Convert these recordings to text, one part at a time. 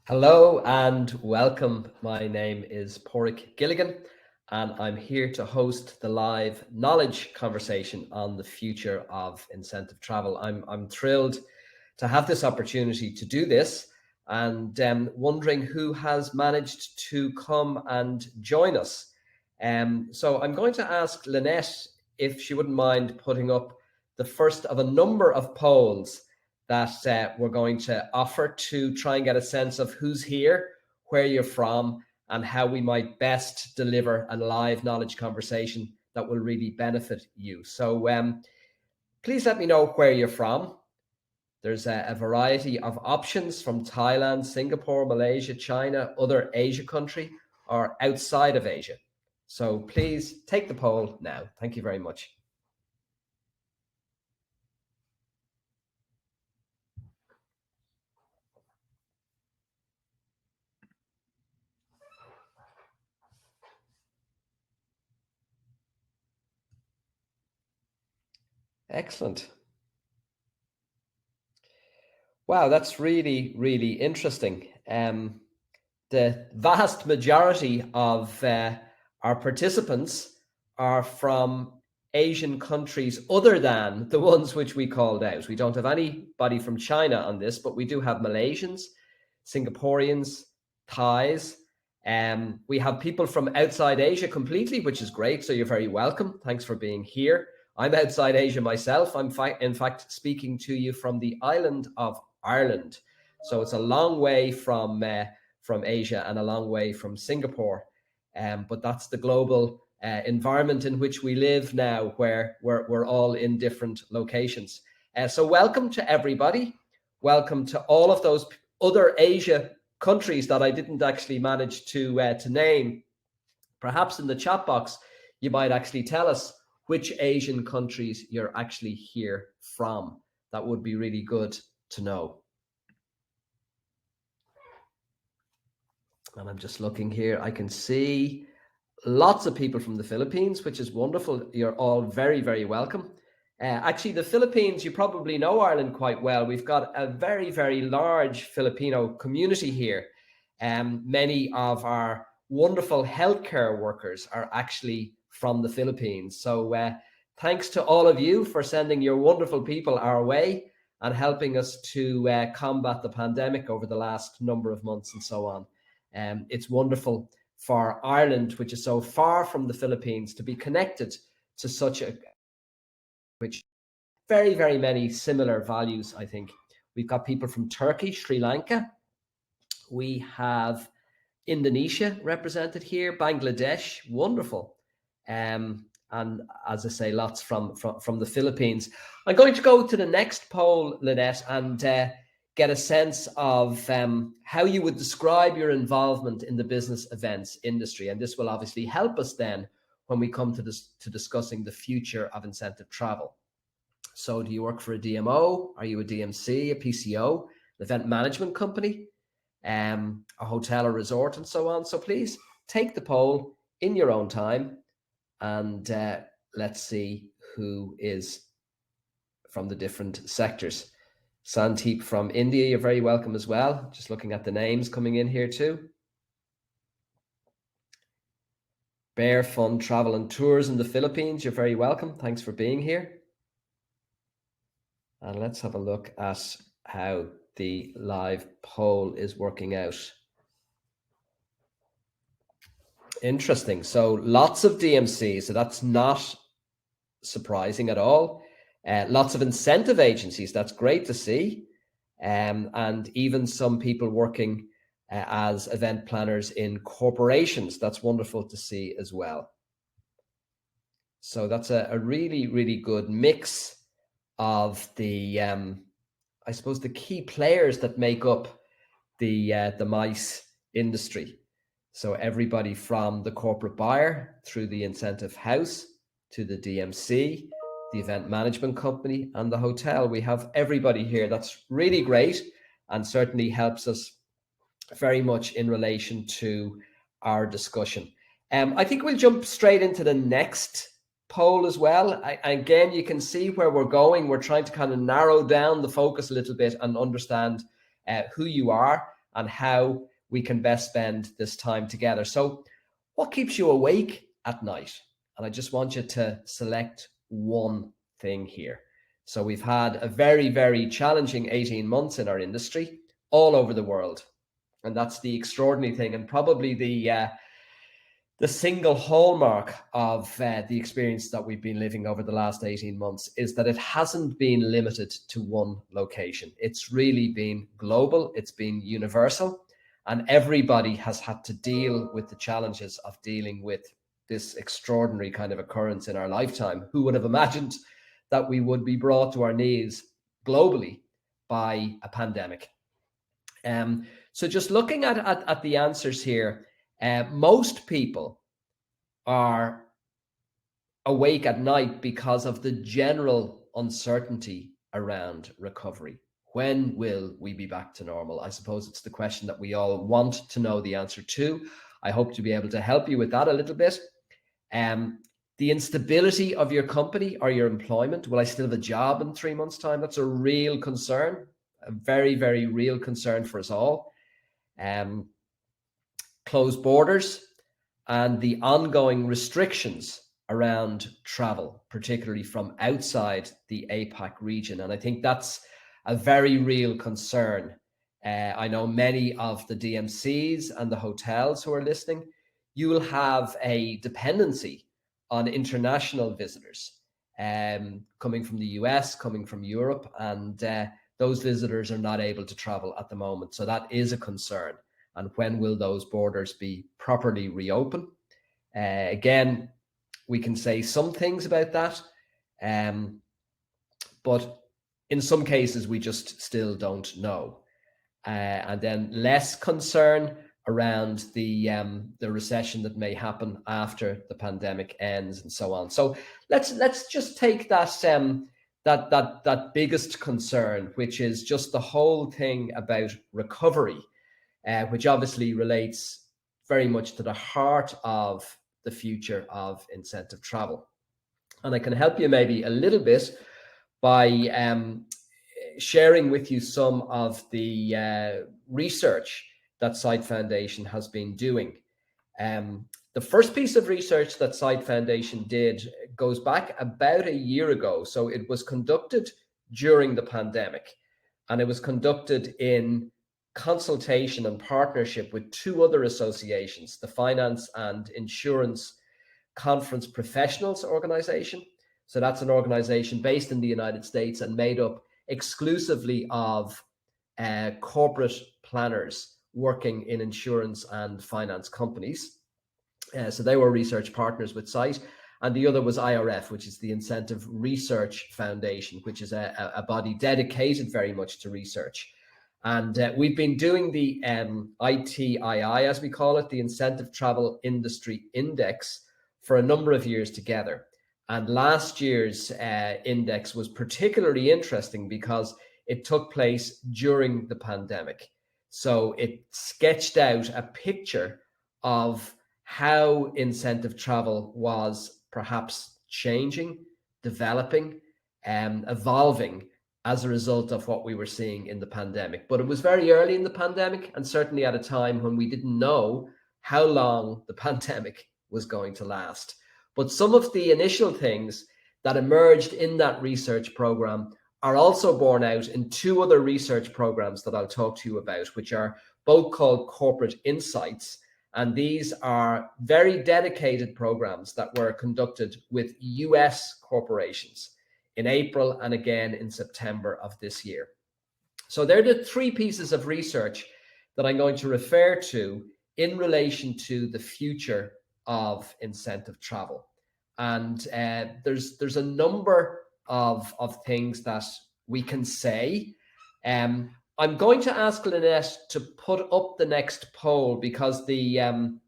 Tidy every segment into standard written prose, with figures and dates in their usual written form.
Hello and welcome. My name is Porrick Gilligan, and I'm here to host the live knowledge conversation on the future of incentive travel. I'm thrilled to have this opportunity to do this, and wondering who has managed to come and join us. So I'm going to ask Lynette if she wouldn't mind putting up the first of a number of polls that we're going to offer to try and get a sense of who's here, where you're from, and how we might best deliver a live knowledge conversation that will really benefit you. So please let me know where you're from. There's a variety of options from Thailand, Singapore, Malaysia, China, other Asia country, or outside of Asia. So please take the poll now. Thank you very much. Excellent. Wow, that's really, really interesting. The vast majority of our participants are from Asian countries other than the ones which we called out. We don't have anybody from China on this, but we do have Malaysians, Singaporeans, Thais. We have people from outside Asia completely, which is great. So you're very welcome. Thanks for being here. I'm outside Asia myself. I'm in fact speaking to you from the island of Ireland. So it's a long way from Asia and a long way from Singapore. But that's the global environment in which we live now, where we're all in different locations. So welcome to everybody. Welcome to all of those other Asia countries that I didn't actually manage to name. Perhaps in the chat box, you might actually tell us which Asian countries you're actually here from. That would be really good to know. And I'm just looking here. I can see lots of people from the Philippines, which is wonderful. You're all very, very welcome. Actually, the Philippines, you probably know Ireland quite well. We've got a very, very large Filipino community here. Many of our wonderful healthcare workers are actually from the Philippines. So thanks to all of you for sending your wonderful people our way and helping us to combat the pandemic over the last number of months and so on. It's wonderful for Ireland, which is so far from the Philippines, to be connected to such a, which very, very many similar values, I think. We've got people from Turkey, Sri Lanka. We have Indonesia represented here, Bangladesh, wonderful. And as I say, lots from the Philippines. I'm going to go to the next poll, Lynette, and get a sense of how you would describe your involvement in the business events industry. And this will obviously help us then when we come to discussing the future of incentive travel. So do you work for a DMO? Are you a DMC, a PCO, an event management company, a hotel or resort, and so on? So please take the poll in your own time, and let's see who is from the different sectors. Sandeep from India, you're very welcome as well. Just looking at the names coming in here too. Bear Fun Travel and Tours in the Philippines, you're very welcome. Thanks for being here. And let's have a look at how the live poll is working out. Interesting. So lots of DMCs, so that's not surprising at all. Lots of incentive agencies, that's great to see. And even some people working as event planners in corporations, that's wonderful to see as well. So that's a really, really good mix of the, I suppose, the key players that make up the MICE industry. So everybody from the corporate buyer through the incentive house to the DMC, the event management company, and the hotel. We have everybody here. That's really great and certainly helps us very much in relation to our discussion. I think we'll jump straight into the next poll as well. Again, you can see where we're going. We're trying to kind of narrow down the focus a little bit and understand who you are and how we can best spend this time together. So what keeps you awake at night? And I just want you to select one thing here. So we've had a very, very challenging 18 months in our industry all over the world. And that's the extraordinary thing, and probably the single hallmark of the experience that we've been living over the last 18 months is that it hasn't been limited to one location. It's really been global, it's been universal, and everybody has had to deal with the challenges of dealing with this extraordinary kind of occurrence in our lifetime. Who would have imagined that we would be brought to our knees globally by a pandemic? So just looking at the answers here, most people are awake at night because of the general uncertainty around recovery. When will we be back to normal? I suppose it's the question that we all want to know the answer to. I hope to be able to help you with that a little bit. The instability of your company or your employment. Will I still have a job in 3 months' time? That's a real concern, a very, very real concern for us all. Closed borders and the ongoing restrictions around travel, particularly from outside the APAC region. And I think that's a very real concern. I know many of the DMCs and the hotels who are listening, you will have a dependency on international visitors coming from the US, coming from Europe, and those visitors are not able to travel at the moment. So that is a concern. And when will those borders be properly reopened? Again, we can say some things about that, but in some cases, we just still don't know. And then less concern around the recession that may happen after the pandemic ends and so on. So let's just take that biggest concern, which is just the whole thing about recovery, which obviously relates very much to the heart of the future of incentive travel. And I can help you maybe a little bit by sharing with you some of the research that Sight Foundation has been doing. The first piece of research that Sight Foundation did goes back about a year ago. So it was conducted during the pandemic, and it was conducted in consultation and partnership with two other associations, the Finance and Insurance Conference Professionals Organization. So that's an organization based in the United States and made up exclusively of corporate planners working in insurance and finance companies. So they were research partners with Sight. And the other was IRF, which is the Incentive Research Foundation, which is a body dedicated very much to research. And we've been doing the ITII, as we call it, the Incentive Travel Industry Index, for a number of years together. And last year's index was particularly interesting because it took place during the pandemic. So it sketched out a picture of how incentive travel was perhaps changing, developing, evolving as a result of what we were seeing in the pandemic. But it was very early in the pandemic, and certainly at a time when we didn't know how long the pandemic was going to last. But some of the initial things that emerged in that research program are also borne out in two other research programs that I'll talk to you about, which are both called Corporate Insights. And these are very dedicated programs that were conducted with US corporations in April and again in September of this year. So they're the three pieces of research that I'm going to refer to in relation to the future of incentive travel. And there's a number of things that we can say. I'm going to ask Lynette to put up the next poll because in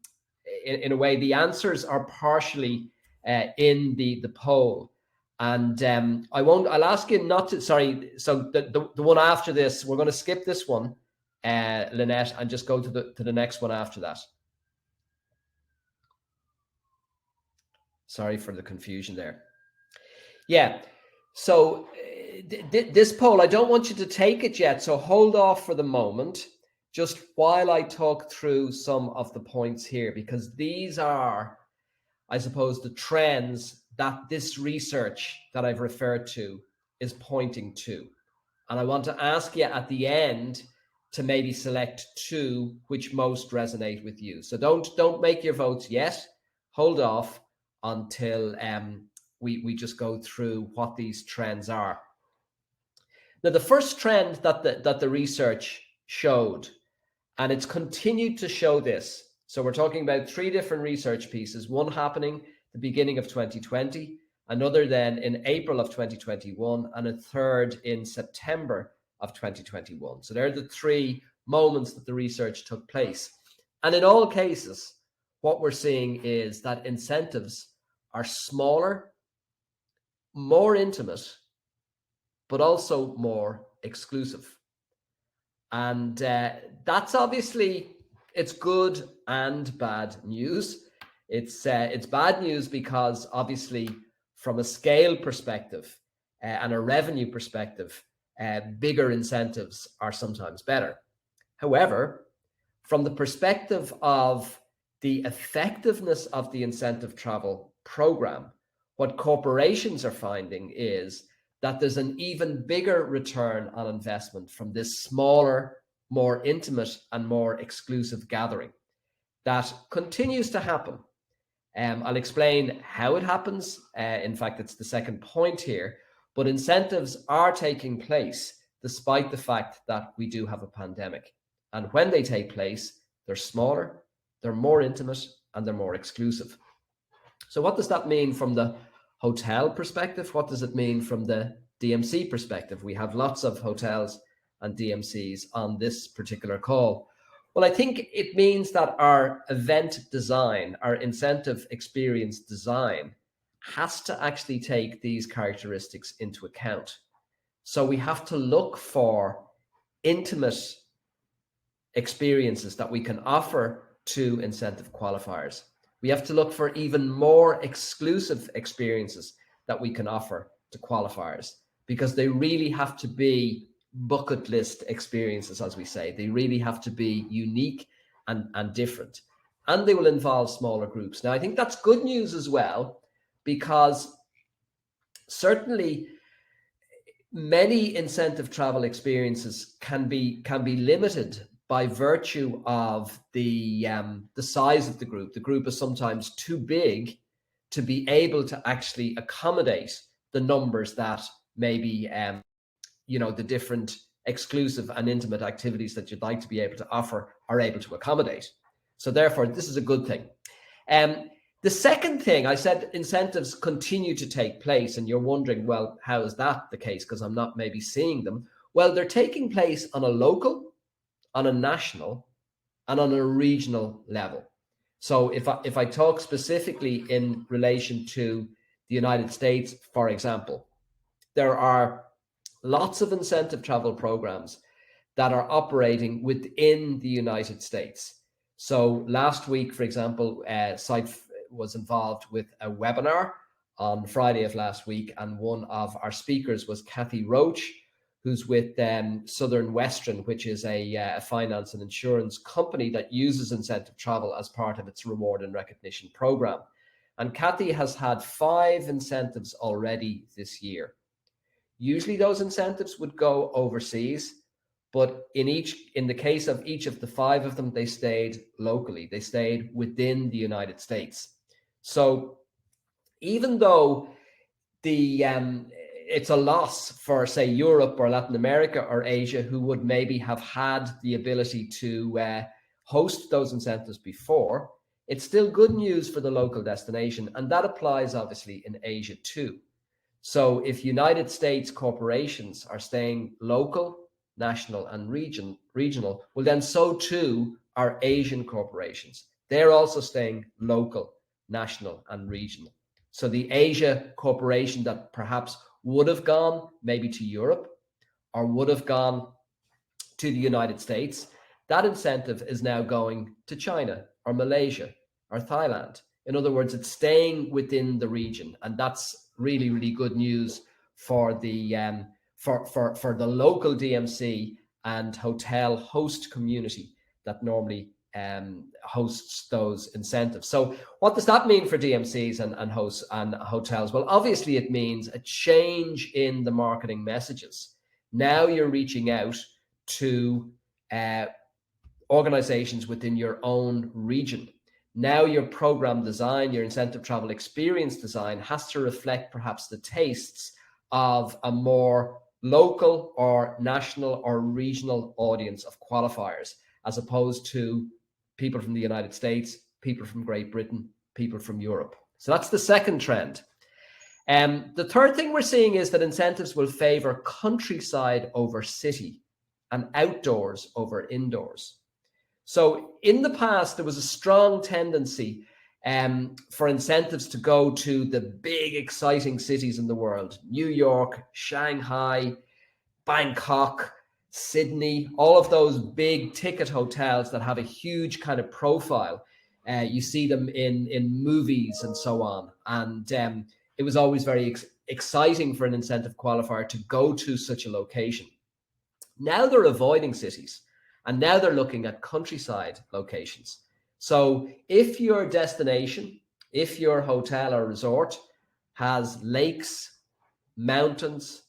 a way the answers are partially in the poll. And I'll ask you not to, sorry, so the one after this, we're going to skip this one, Lynette, and just go to the next one after that. Sorry for the confusion there. Yeah, so this poll, I don't want you to take it yet, so hold off for the moment. just while I talk through some of the points here, because these are, I suppose, the trends that this research that I've referred to is pointing to. And I want to ask you at the end to maybe select two which most resonate with you. So don't make your votes yet. Hold off until we just go through what these trends are. Now, the first trend that the research showed, and it's continued to show this. So we're talking about three different research pieces, one happening the beginning of 2020, another then in April of 2021, and a third in September of 2021. So they're the three moments that the research took place. And in all cases, what we're seeing is that incentives are smaller, more intimate, but also more exclusive. And that's obviously, it's good and bad news. It's bad news because obviously from a scale perspective and a revenue perspective, bigger incentives are sometimes better. However, from the perspective of the effectiveness of the incentive travel program, what corporations are finding is that there's an even bigger return on investment from this smaller, more intimate and more exclusive gathering. That continues to happen. I'll explain how it happens. In fact, it's the second point here, but incentives are taking place despite the fact that we do have a pandemic. And when they take place, they're smaller, they're more intimate, and they're more exclusive. So what does that mean from the hotel perspective? What does it mean from the DMC perspective? We have lots of hotels and DMCs on this particular call. Well, I think it means that our event design, our incentive experience design, has to actually take these characteristics into account. So we have to look for intimate experiences that we can offer to incentive qualifiers. We have to look for even more exclusive experiences that we can offer to qualifiers, because they really have to be bucket list experiences, as we say. They really have to be unique and different. And they will involve smaller groups. Now, I think that's good news as well, because certainly many incentive travel experiences can be limited by virtue of the size of the group. The group is sometimes too big to be able to actually accommodate the numbers that maybe the different exclusive and intimate activities that you'd like to be able to offer are able to accommodate. So therefore, this is a good thing. The second thing, I said incentives continue to take place, and you're wondering, well, how is that the case? Because I'm not maybe seeing them. Well, they're taking place on a local, on a national, and on a regional level. So if I talk specifically in relation to the United States, for example, there are lots of incentive travel programs that are operating within the United States. So last week, for example, Site was involved with a webinar on Friday of last week, and one of our speakers was Kathy Roach, who's with Southern Western, which is a finance and insurance company that uses incentive travel as part of its reward and recognition program. And Kathy has had 5 incentives already this year. Usually those incentives would go overseas, but in the case of each of the 5 of them, they stayed locally. They stayed within the United States. So even though it's a loss for, say, Europe or Latin America or Asia, who would maybe have had the ability to host those incentives before, it's still good news for the local destination. And that applies obviously in Asia too. So if United States corporations are staying local, national, and regional, well, then so too are Asian corporations. They're also staying local, national, and regional. So the Asia corporation that perhaps would have gone maybe to Europe or would have gone to the United States, that incentive is now going to China or Malaysia or Thailand. In other words, it's staying within the region, and that's really, really good news for the for the local DMC and hotel host community that normally hosts those incentives. So what does that mean for DMCs and hosts and hotels? Well, obviously it means a change in the marketing messages. Now you're reaching out to organizations within your own region. Now your program design, your incentive travel experience design has to reflect perhaps the tastes of a more local or national or regional audience of qualifiers, as opposed to people from the United States, people from Great Britain, people from Europe. So that's the second trend. The third thing we're seeing is that incentives will favor countryside over city and outdoors over indoors. So in the past, there was a strong tendency for incentives to go to the big, exciting cities in the world: New York, Shanghai, Bangkok, Sydney, all of those big ticket hotels that have a huge kind of profile. You see them in movies and so on. And it was always very exciting for an incentive qualifier to go to such a location. Now they're avoiding cities, and now they're looking at countryside locations. So if your destination, if your hotel or resort has lakes, mountains,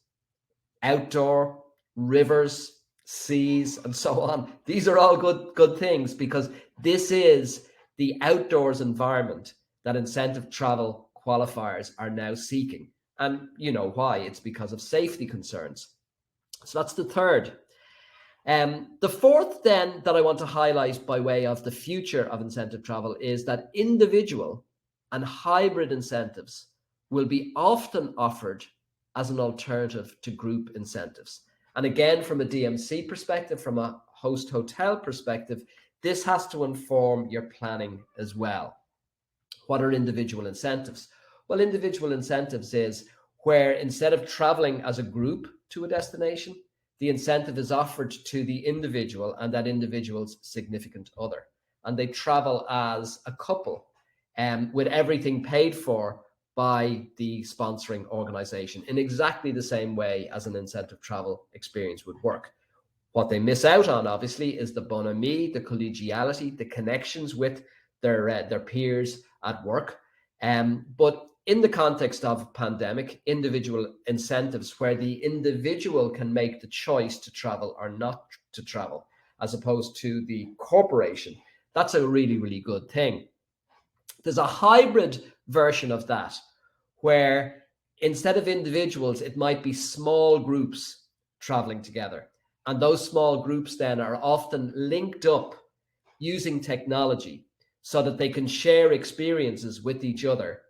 outdoor, rivers, seas, and so on, these are all good things, because this is the outdoors environment that incentive travel qualifiers are now seeking. And you know why? It's because of safety concerns. So that's the third. The fourth then that I want to highlight by way of the future of incentive travel is that individual and hybrid incentives will be often offered as an alternative to group incentives. And again, from a DMC perspective, from a host hotel perspective, this has to inform your planning as well. What are individual incentives? Well, individual incentives is where instead of traveling as a group to a destination, the incentive is offered to the individual and that individual's significant other. And they travel as a couple, with everything paid for by the sponsoring organization in exactly the same way as an incentive travel experience would work. What they miss out on, obviously, is the bonhomie, the collegiality, the connections with their peers at work. But in the context of pandemic, individual incentives where the individual can make the choice to travel or not to travel, as opposed to the corporation, that's a really, really good thing. There's a hybrid version of that where instead of individuals, it might be small groups traveling together. And those small groups then are often linked up using technology so that they can share experiences with each other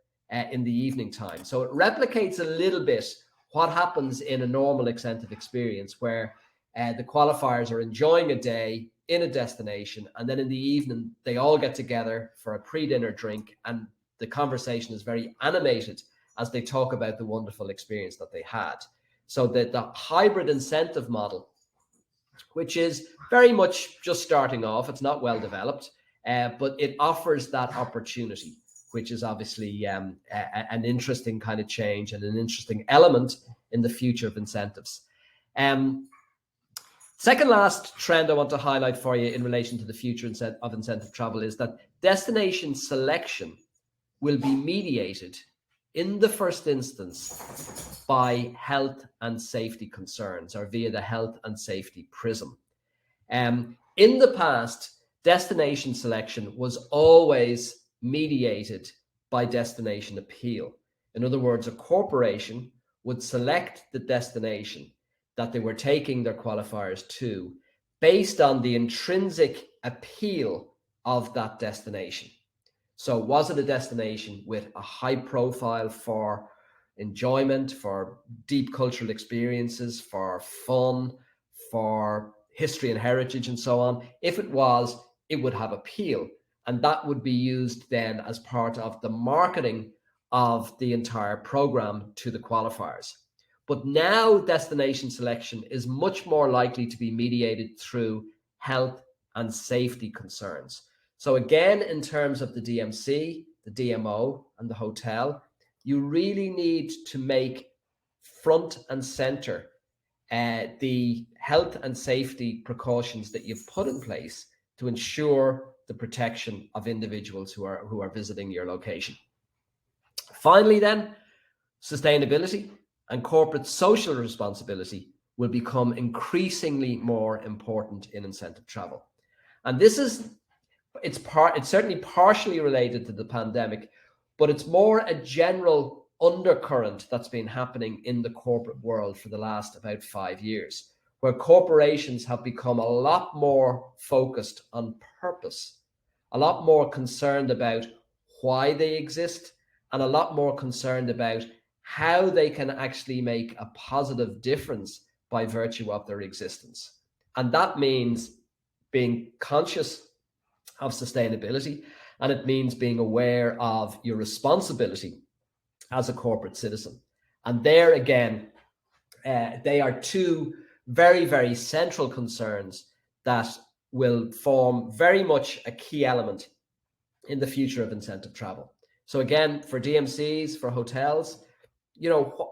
in the evening time. So it replicates a little bit what happens in a normal incentive experience where the qualifiers are enjoying a day in a destination, and then in the evening they all get together for a pre-dinner drink, and the conversation is very animated as they talk about the wonderful experience that they had. So that the hybrid incentive model, which is very much just starting off, it's not well developed, but it offers that opportunity, which is obviously an interesting kind of change and an interesting element in the future of incentives. Second last trend I want to highlight for you in relation to the future of incentive travel is that destination selection will be mediated in the first instance by health and safety concerns, or via the health and safety prism. In the past, destination selection was always mediated by destination appeal. In other words, a corporation would select the destination that they were taking their qualifiers to based on the intrinsic appeal of that destination. So was it a destination with a high profile for enjoyment, for deep cultural experiences, for fun, for history and heritage and so on? If it was, it would have appeal. And that would be used then as part of the marketing of the entire program to the qualifiers. But now destination selection is much more likely to be mediated through health and safety concerns. So again, in terms of the DMC, the DMO, and the hotel, you really need to make front and center the health and safety precautions that you've put in place to ensure the protection of individuals who are visiting your location. Finally, then, sustainability and corporate social responsibility will become increasingly more important in incentive travel. And this is, it's certainly partially related to the pandemic, but it's more a general undercurrent that's been happening in the corporate world for the last about 5 years, where corporations have become a lot more focused on purpose, a lot more concerned about why they exist, and a lot more concerned about how they can actually make a positive difference by virtue of their existence. And that means being conscious of sustainability, and it means being aware of your responsibility as a corporate citizen. And there again, they are two very, very central concerns that will form very much a key element in the future of incentive travel. So again, for DMCs, for hotels,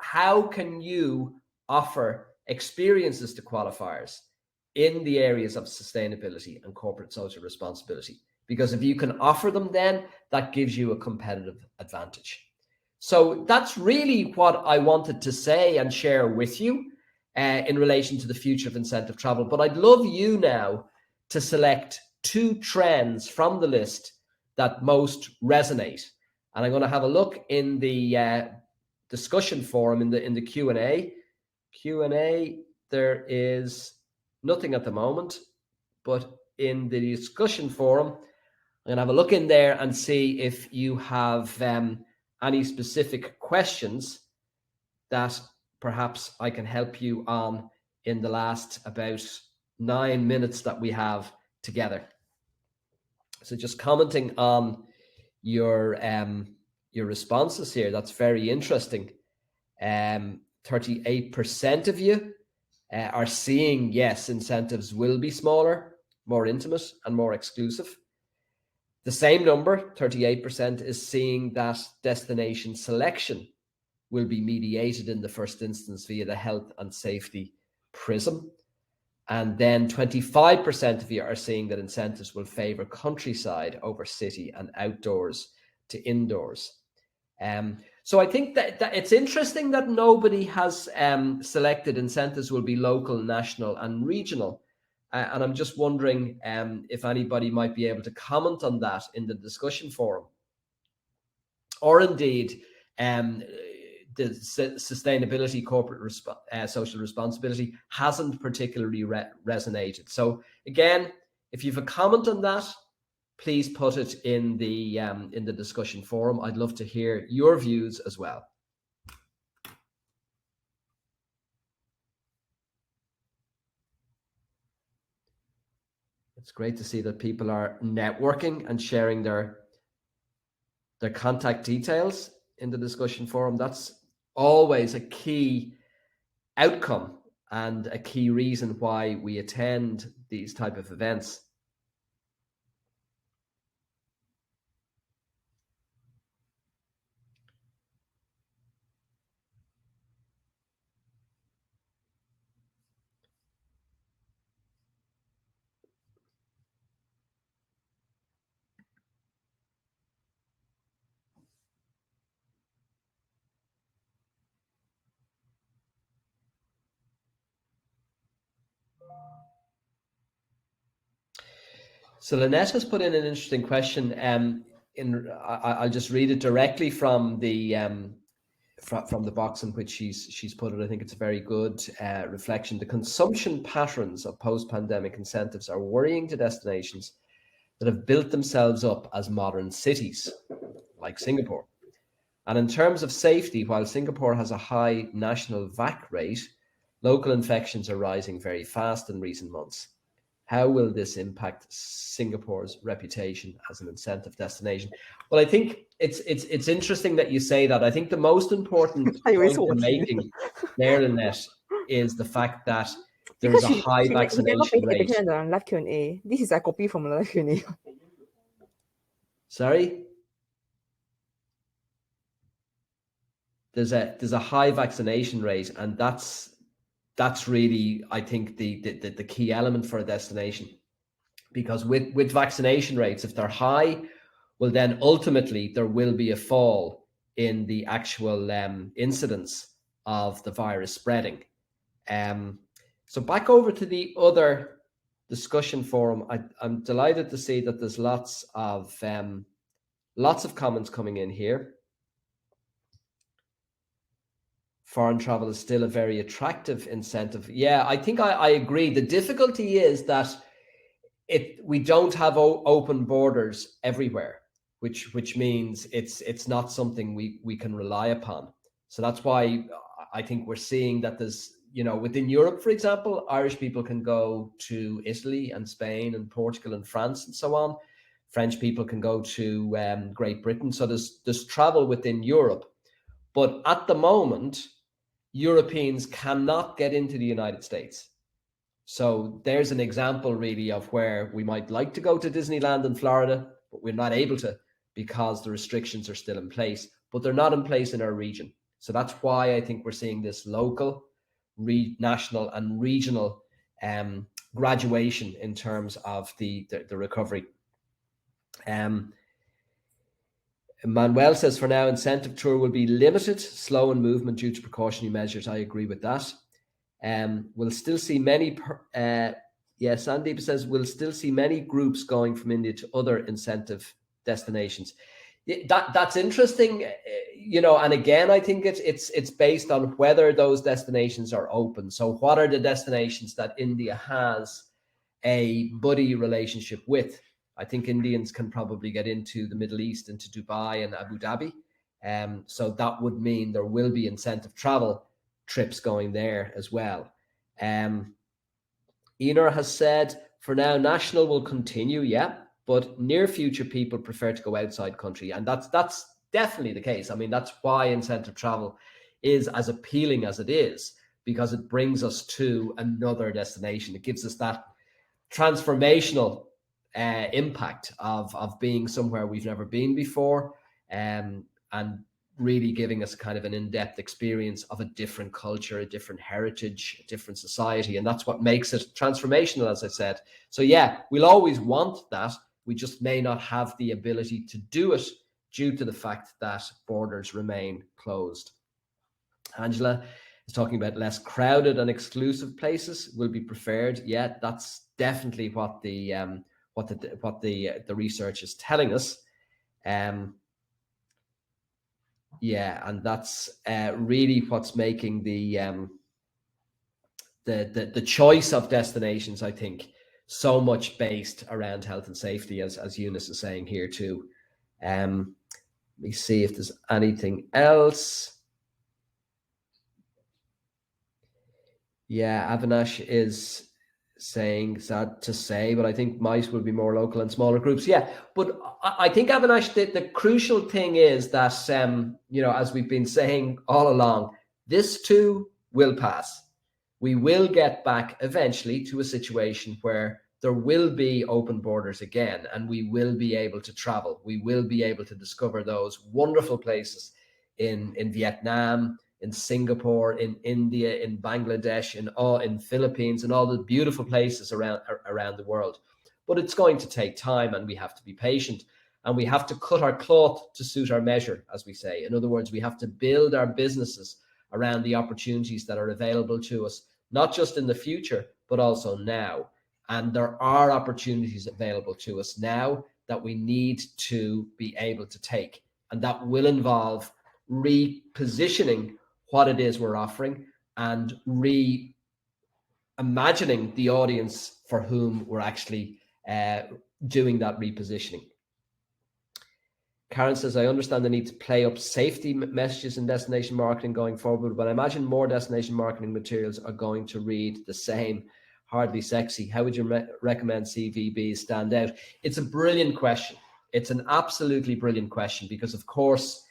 how can you offer experiences to qualifiers in the areas of sustainability and corporate social responsibility? Because if you can offer them, then that gives you a competitive advantage. So that's really what I wanted to say and share with you in relation to the future of incentive travel. But I'd love you now to select 2 trends from the list that most resonate. And I'm going to have a look in the discussion forum in the Q&A. There is nothing at the moment, but in the discussion forum, I'm going to have a look in there and see if you have any specific questions that perhaps I can help you on in the last about 9 minutes that we have together. So just commenting on your responses here, that's very interesting. 38% of you are seeing, yes, incentives will be smaller, more intimate, and more exclusive. The same number, 38%, is seeing that destination selection will be mediated in the first instance via the health and safety prism. And then 25% of you are seeing that incentives will favor countryside over city and outdoors to indoors. So I think that it's interesting that nobody has selected incentives will be local, national, and regional. And I'm just wondering if anybody might be able to comment on that in the discussion forum. Or indeed, the sustainability, corporate social responsibility hasn't particularly resonated. So again, if you have a comment on that, please put it in the discussion forum. I'd love to hear your views as well. It's great to see that people are networking and sharing their contact details in the discussion forum. That's always a key outcome and a key reason why we attend these type of events. So Lynette has put in an interesting question. I'll just read it directly from the box in which she's put it. I think it's a very good reflection. The consumption patterns of post-pandemic incentives are worrying to destinations that have built themselves up as modern cities, like Singapore. And in terms of safety, while Singapore has a high national VAC rate, local infections are rising very fast in recent months. How will this impact Singapore's reputation as an incentive destination? Well, I think it's interesting that you say that. I think the most important point you're making there, Lynette, is the fact that there is a high vaccination rate. Live Q&A. This is a copy from live Q&A. Sorry? There's a high vaccination rate, and that's that's really, I think, the key element for a destination, because with vaccination rates, if they're high, well, then ultimately there will be a fall in the actual incidence of the virus spreading. So back over to the other discussion forum. I'm delighted to see that there's lots of comments coming in here. Foreign travel is still a very attractive incentive. Yeah, I think I agree. The difficulty is that we don't have open borders everywhere, which means it's not something we can rely upon. So that's why I think we're seeing that there's, within Europe, for example, Irish people can go to Italy and Spain and Portugal and France and so on. French people can go to Great Britain. So there's travel within Europe. But at the moment, Europeans cannot get into the United States. So there's an example really of where we might like to go to Disneyland in Florida, but we're not able to because the restrictions are still in place, but they're not in place in our region. So that's why I think we're seeing this local, national and regional graduation in terms of the recovery. Manuel says, for now, incentive tour will be limited, slow in movement due to precautionary measures. I agree with that. We'll still see many, Sandeep says, we'll still see many groups going from India to other incentive destinations. That's interesting, and again, I think it's based on whether those destinations are open. So what are the destinations that India has a buddy relationship with? I think Indians can probably get into the Middle East, into Dubai and Abu Dhabi. So that would mean there will be incentive travel trips going there as well. Enor has said, for now, national will continue, but near future people prefer to go outside country. And that's definitely the case. I mean, that's why incentive travel is as appealing as it is, because it brings us to another destination. It gives us that transformational impact of being somewhere we've never been before, and really giving us kind of an in-depth experience of a different culture, a different heritage, a different society. And that's what makes it transformational, as I said. So yeah, we'll always want that. We just may not have the ability to do it due to the fact that borders remain closed. Angela is talking about less crowded and exclusive places will be preferred. Yeah, that's definitely what the research is telling us. And that's really what's making the choice of destinations, I think, so much based around health and safety, as Eunice is saying here too. Let me see if there's anything else. Yeah, Avinash is saying, sad to say, but I think MICE will be more local and smaller groups. Yeah, but I think, Avinash, the crucial thing is that, as we've been saying all along, this too will pass. We will get back eventually to a situation where there will be open borders again, and we will be able to travel. We will be able to discover those wonderful places in Vietnam, in Singapore, in India, in Bangladesh, in Philippines, and all the beautiful places around the world. But it's going to take time, and we have to be patient, and we have to cut our cloth to suit our measure, as we say. In other words, we have to build our businesses around the opportunities that are available to us, not just in the future, but also now. And there are opportunities available to us now that we need to be able to take. And that will involve repositioning what it is we're offering and reimagining the audience for whom we're actually doing that repositioning. Karen says, I understand the need to play up safety messages in destination marketing going forward, but I imagine more destination marketing materials are going to read the same. Hardly sexy. How would you recommend CVBs stand out? It's a brilliant question. It's an absolutely brilliant question, because, of course,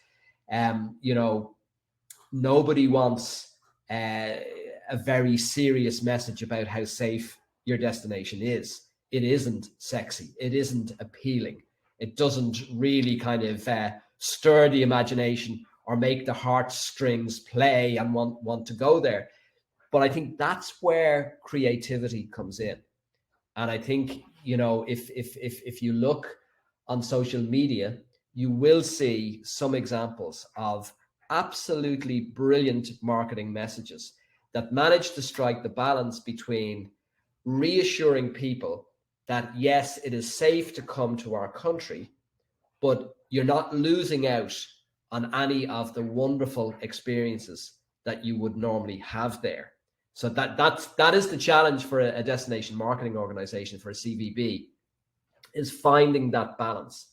nobody wants a very serious message about how safe your destination is. It isn't sexy. It isn't appealing. It doesn't really kind of stir the imagination or make the heartstrings play and want to go there. But I think that's where creativity comes in. And I think, you know, if you look on social media, you will see some examples of absolutely brilliant marketing messages that manage to strike the balance between reassuring people that, yes, it is safe to come to our country, but you're not losing out on any of the wonderful experiences that you would normally have there. So that is the challenge for a destination marketing organization, for a CVB, is finding that balance,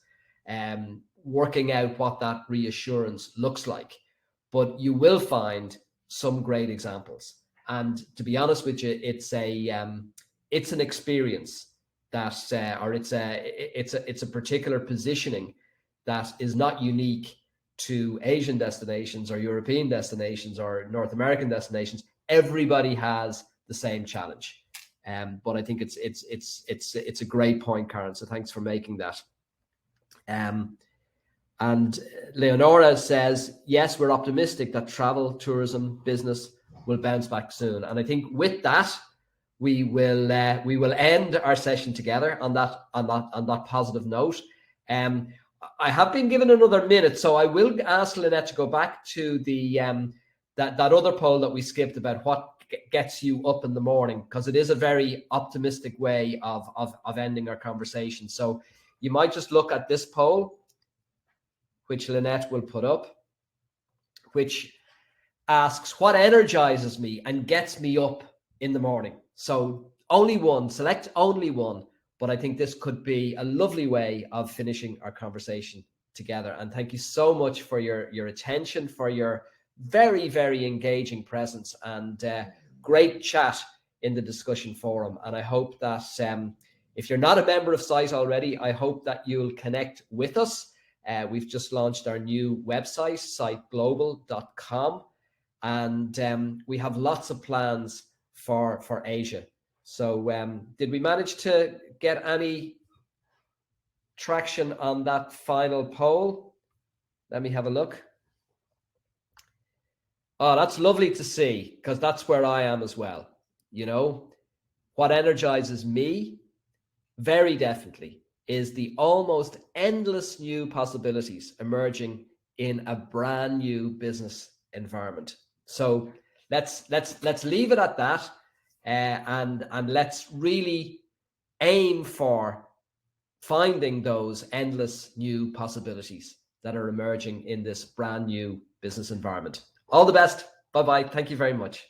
working out what that reassurance looks like. But you will find some great examples. And to be honest with you, it's an experience that, or it's a particular positioning that is not unique to Asian destinations or European destinations or North American destinations. Everybody has the same challenge. But I think it's a great point, Karen. So thanks for making that. And Leonora says, yes, we're optimistic that travel, tourism, business will bounce back soon. And I think with that, we will end our session together on that positive note. I have been given another minute, so I will ask Lynette to go back to the that other poll that we skipped about what gets you up in the morning, because it is a very optimistic way of ending our conversation. So you might just look at this poll, which Lynette will put up, which asks what energizes me and gets me up in the morning. So only one, select only one, but I think this could be a lovely way of finishing our conversation together. And thank you so much for your attention, for your very, very engaging presence, and great chat in the discussion forum. And I hope that if you're not a member of SITE already, I hope that you'll connect with us. We've just launched our new website, siteglobal.com, and we have lots of plans for Asia. So did we manage to get any traction on that final poll? Let me have a look. Oh, that's lovely to see, because that's where I am as well. You know, what energizes me very definitely is the almost endless new possibilities emerging in a brand new business environment. So let's leave it at that, and let's really aim for finding those endless new possibilities that are emerging in this brand new business environment. All the best. Bye-bye. Thank you very much.